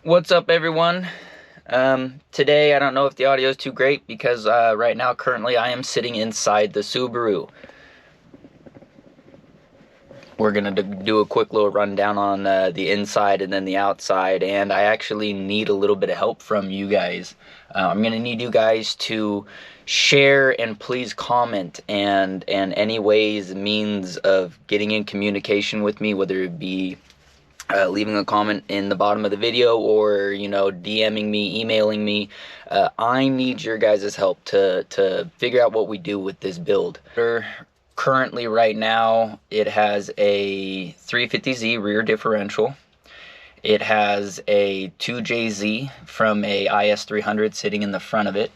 What's up, everyone? Today I don't know if the audio is too great because right now currently I am sitting inside the Subaru. We're gonna do a quick little rundown on the inside and then the outside, and I actually need a little bit of help from you guys. I'm gonna need you guys to share and please comment and any ways, means of getting in communication with me, whether it be leaving a comment in the bottom of the video or, you know, DMing me, emailing me. I need your guys' help to figure out what we do with this build. Currently, right now, it has a 350Z rear differential. It has a 2JZ from a IS300 sitting in the front of it.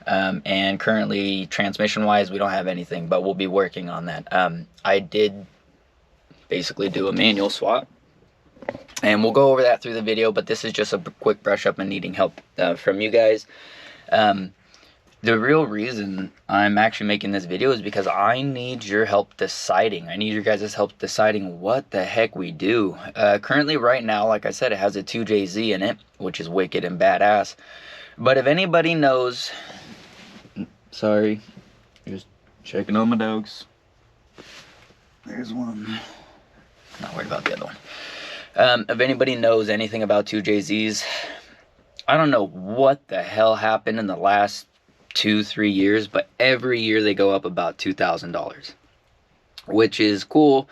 And currently, transmission-wise, we don't have anything, but we'll be working on that. I did basically do a manual swap, and we'll go over that through the video, but this is just a quick brush up and needing help from you guys. The real reason I'm actually making this video is because I need your help deciding. I need your guys' help deciding what the heck we do. Currently, right now, like I said, it has a 2JZ in it, which is wicked and badass. But if anybody knows... Sorry, just checking on my dogs. There's one. Not worried about the other one. If anybody knows anything about 2JZs, I don't know what the hell happened in the last 2-3 years, but every year they go up about $2,000, which is cool,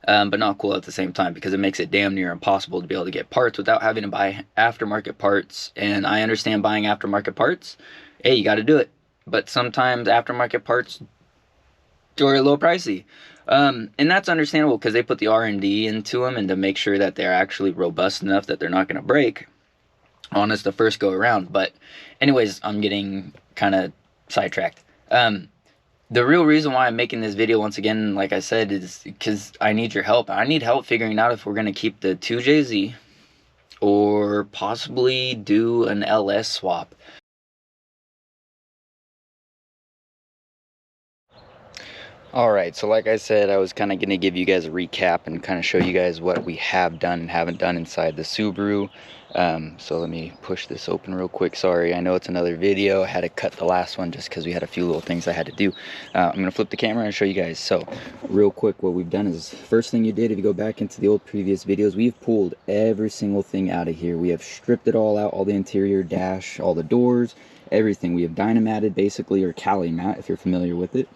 but not cool at the same time, because it makes it damn near impossible to be able to get parts without having to buy aftermarket parts. And I understand buying aftermarket parts, hey, you got to do it, but sometimes aftermarket parts are a little pricey. And that's understandable because they put the R&D into them and to make sure that they're actually robust enough that they're not going to break on us the first go around. But anyways, I'm getting kind of sidetracked. The real reason why I'm making this video, once again, like I said, is because I need your help. I need help figuring out if we're going to keep the 2JZ or possibly do an LS swap. Alright, so like I said, I was kind of going to give you guys a recap and kind of show you guys what we have done and haven't done inside the Subaru. So let me push this open real quick. Sorry, I know it's another video. I had to cut the last one just because we had a few little things I had to do. I'm going to flip the camera and show you guys. So real quick, what we've done is, first thing you did, if you go back into the old previous videos, we've pulled every single thing out of here. We have stripped it all out, all the interior dash, all the doors, everything. We have dynamatted basically, or Cali mat if you're familiar with it.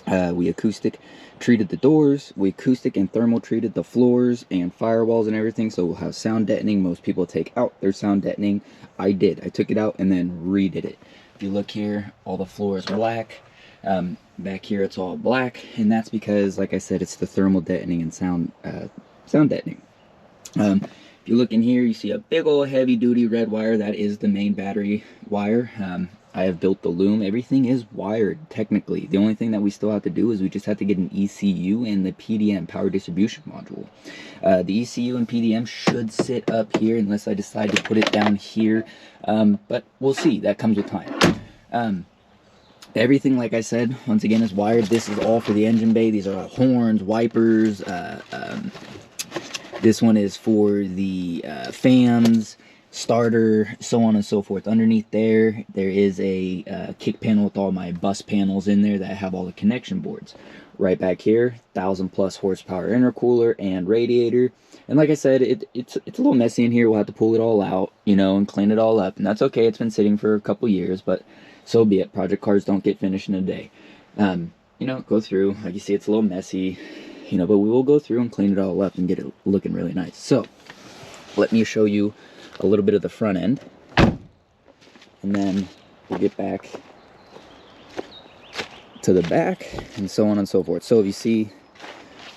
We acoustic treated the doors, we acoustic and thermal treated the floors and firewalls and everything, so we'll have sound deadening. Most people take out their sound deadening. I did. I took it out and then redid it. If you look here, all the floor is black. Back here it's all black, and that's because, like I said, it's the thermal deadening and sound deadening. If you look in here, you see a big old heavy duty red wire. That is the main battery wire. I have built the loom. Everything is wired, technically. The only thing that we still have to do is we just have to get an ECU and the PDM, power distribution module. The ECU and PDM should sit up here unless I decide to put it down here. But we'll see. That comes with time. Everything, like I said, once again, is wired. This is all for the engine bay. These are all horns, wipers. This one is for the fans, starter, so on and so forth. Underneath there is a kick panel with all my bus panels in there that have all the connection boards. Right back here, 1,000+ horsepower intercooler and radiator. And like I said, it's a little messy in here. We'll have to pull it all out, you know, and clean it all up. And that's okay. It's been sitting for a couple years, but so be it. Project cars don't get finished in a day. You know, go through. Like you see, it's a little messy, you know, but we will go through and clean it all up and get it looking really nice. So let me show you a little bit of the front end, and then we'll get back to the back and so on and so forth. So if you see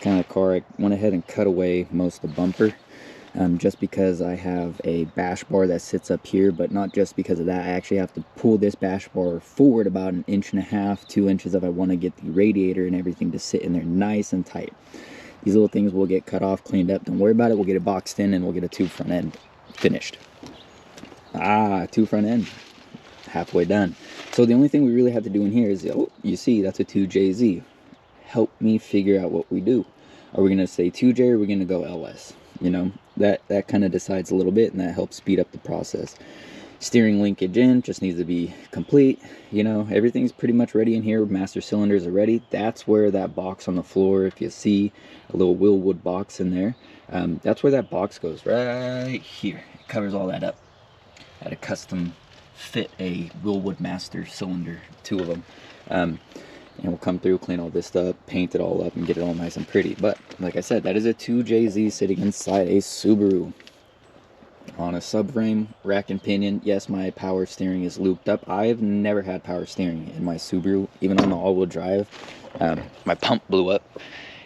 kind of car, I went ahead and cut away most of the bumper, just because I have a bash bar that sits up here, but not just because of that. I actually have to pull this bash bar forward about 1.5 inches, 2 inches if I want to get the radiator and everything to sit in there nice and tight. These little things will get cut off, cleaned up, don't worry about it. We'll get it boxed in and we'll get a tube front end finished. Tube front end halfway done. So the only thing we really have to do in here is, oh, you see, that's a 2JZ. Help me figure out what we do. Are we going to say 2J or are we going to go LS? You know, that kind of decides a little bit, and that helps speed up the process. Steering linkage in just needs to be complete. You know, everything's pretty much ready in here. Master cylinders are ready. That's where that box on the floor, if you see a little Willwood box in there, that's where that box goes, right here. It covers all that up. I had a custom fit a Willwood Master cylinder, 2 of them. And we'll come through, clean all this stuff, paint it all up, and get it all nice and pretty. But like I said, that is a 2JZ sitting inside a Subaru on a subframe, rack and pinion. Yes, my power steering is looped up. I've never had power steering in my Subaru, even on the all-wheel drive. My pump blew up,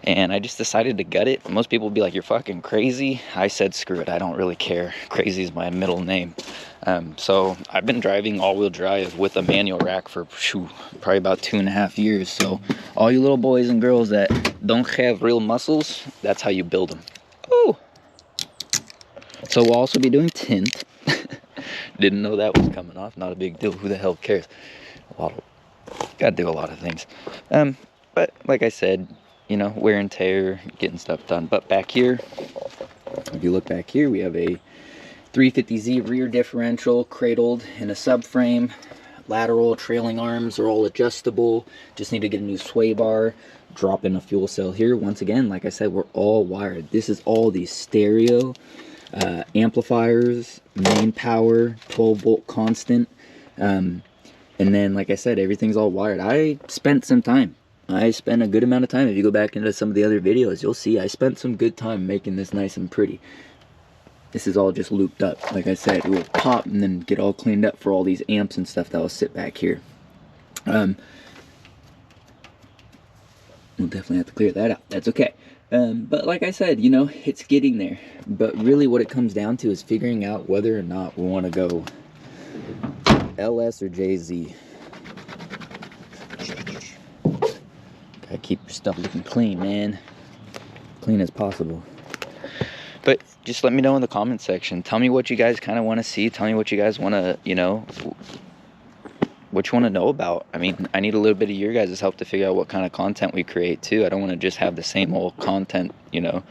and I just decided to gut it. Most people would be like, you're fucking crazy. I said, screw it, I don't really care. Crazy is my middle name. So I've been driving all-wheel drive with a manual rack for probably about 2.5 years. So all you little boys and girls that don't have real muscles, that's how you build them. Oh! So we'll also be doing tint. Didn't know that was coming off. Not a big deal. Who the hell cares? Gotta do a lot of things. But like I said, you know, wear and tear, getting stuff done. But back here, if you look back here, we have a 350Z rear differential cradled in a subframe. Lateral trailing arms are all adjustable. Just need to get a new sway bar. Drop in a fuel cell here. Once again, like I said, we're all wired. This is all the stereo amplifiers, main power, 12-volt constant, and then like I said, everything's all wired. I spent some time. I spent a good amount of time. If you go back into some of the other videos, you'll see I spent some good time making this nice and pretty. This is all just looped up. Like I said, it will pop and then get all cleaned up for all these amps and stuff that will sit back here. We'll definitely have to clear that out. That's okay. But like I said, you know, it's getting there. But really what it comes down to is figuring out whether or not we want to go LS or JZ. Gotta keep your stuff looking clean, man. Clean as possible. But just let me know in the comment section. Tell me what you guys kind of want to see. Tell me what you guys want to, you know, what you want to know about. I mean, I need a little bit of your guys' help to figure out what kind of content we create too. I don't want to just have the same old content, you know,